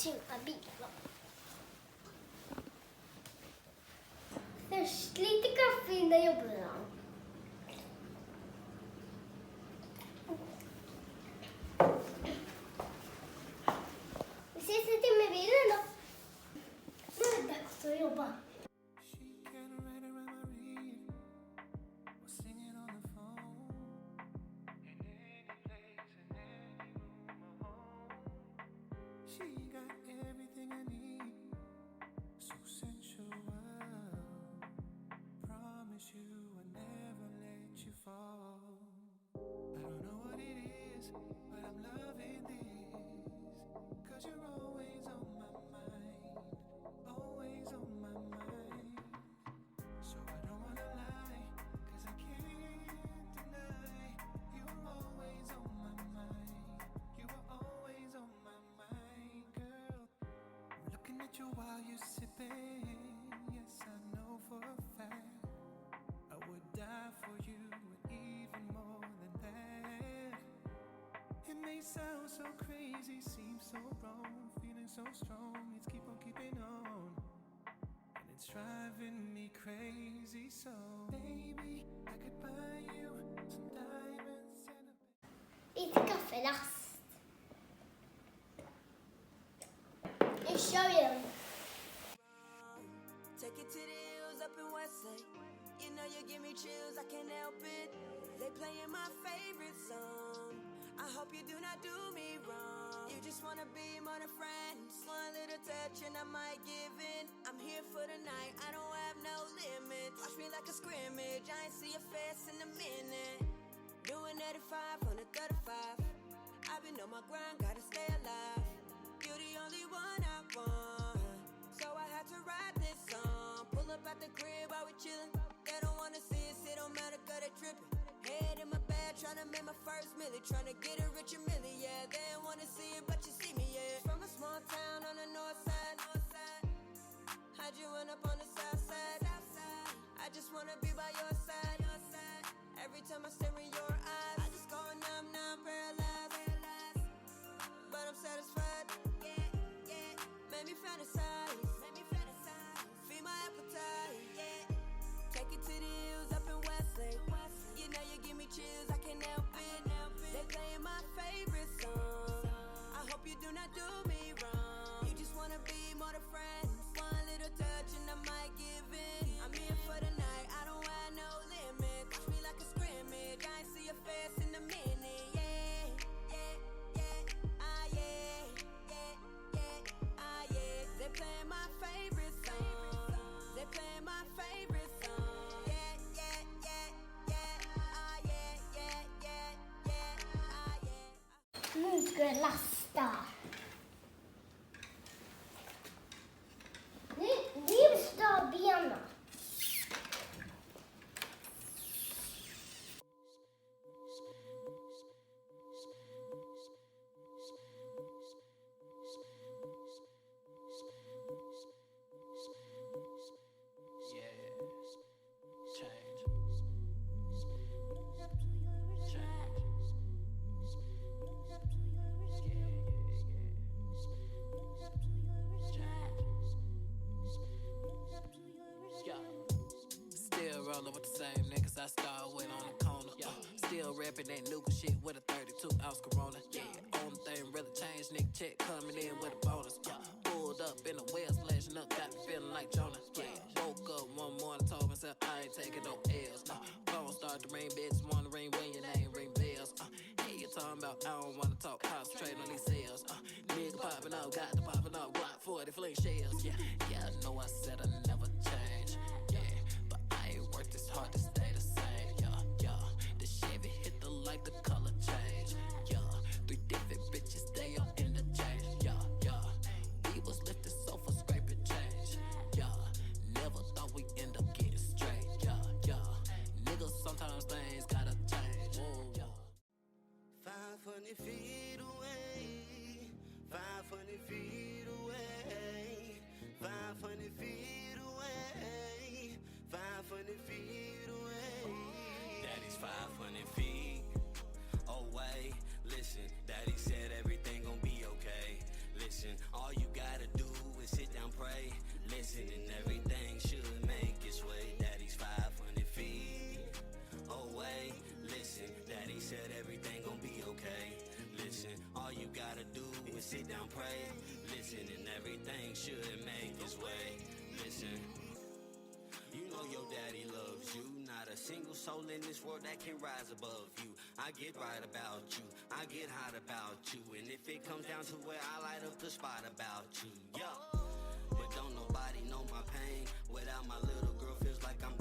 köpa bilar. Först lite kaffe innan jag börjar. Vi ses en timme i bilen då. Nu är det dags att jobba. She got everything I need, so sensual. Promise you I'll never let you fall. I don't know what it is, but I'm loving this. 'Cause you're always on my mind, always on my mind. So I don't wanna lie, 'cause I can't deny you're always on my mind. You are always on my mind, girl. I'm looking at you while you're sipping. Yes, I know for a fact I would die for you, and even more than that. It may sound so crazy, seems so wrong, feeling so strong, it's keep on keeping on, and it's driving me crazy. So baby, I could buy you some diamonds and a Lite kaffelast. Nu kör vi den. Take it to the hills up in Westlake. You know you give me chills, I can't help it. They playing my favorite song. I hope you do not do me wrong. You just wanna be more than friends. One little touch and I might give in. I'm here for the night, I don't have no limits. Watch me like a scrimmage, I ain't see your face in a minute. Doing 85 on the 35. I've been on my grind, gotta stay alive. You're the only one I want, so I had to write this song. Pull up at the crib while we chillin'. They don't wanna see us, it don't matter 'cause they trippin'. Head in my bag, tryna make my first milli. Tryna get a richer milli, yeah. They don't wanna see it, but you see me, yeah. From a small town on the north side. How'd you end up on the south side? I just wanna be by your side. Every time I stare in your eyes, I just go numb, now I'm paralyzed. But I'm satisfied. Made me fantasize. Feed my appetite. Take it to the hills up in Westlake. You know you give me chills, I can't help it. They playing my favorite song. I hope you do not do me wrong. You just wanna be more than friends. One little touch and I might give in. I'm here for the night, I don't have no limits. Watch me like a scrimmage, I ain't see your face in a minute. They playing my favorite song. They playing my favorite song. Nu ska jag lasta. Nu står benen. Still rollin' with the same niggas I started with on the corner. Still rapping that nuka shit with a 32-ounce Corona. Only thing really changed, nigga check coming in with a bonus. Pulled up in the well, splashing up, got me feeling like Jonah. Woke up one morning, told myself I ain't taking no L's. Phone start to ring, bitch, wanna ring when your name ring bells. Hey, you talking about I don't wanna talk, concentrate on these sales. Nigga popping up, got the popping up, Glock 40 fling shells. Yeah, I know I said I never change. But I ain't worked this hard to stay the same. The Chevy hit the light, the color change. 3 different bitches, they all in the change. We was lifting sofa scraping change. Never thought we end up getting straight. Niggas, sometimes things gotta change. 500 feet away, 500 feet away, 500 feet away, 500 feet away. Daddy's 500 feet away. Listen, Daddy said everything gon' be okay. Listen, all you got Listen, and everything should make its way. Daddy's 500 feet away. Listen, Daddy said everything gon' be okay. Listen, all you gotta do is sit down, pray. Listen, and everything should make its way. Listen, you know your daddy loves you. Not a single soul in this world that can rise above you. I get right about you, I get hot about you. And if it comes down to where I light up the spot about you, yeah. But don't nobody know my pain. Without my little girl, feels like I'm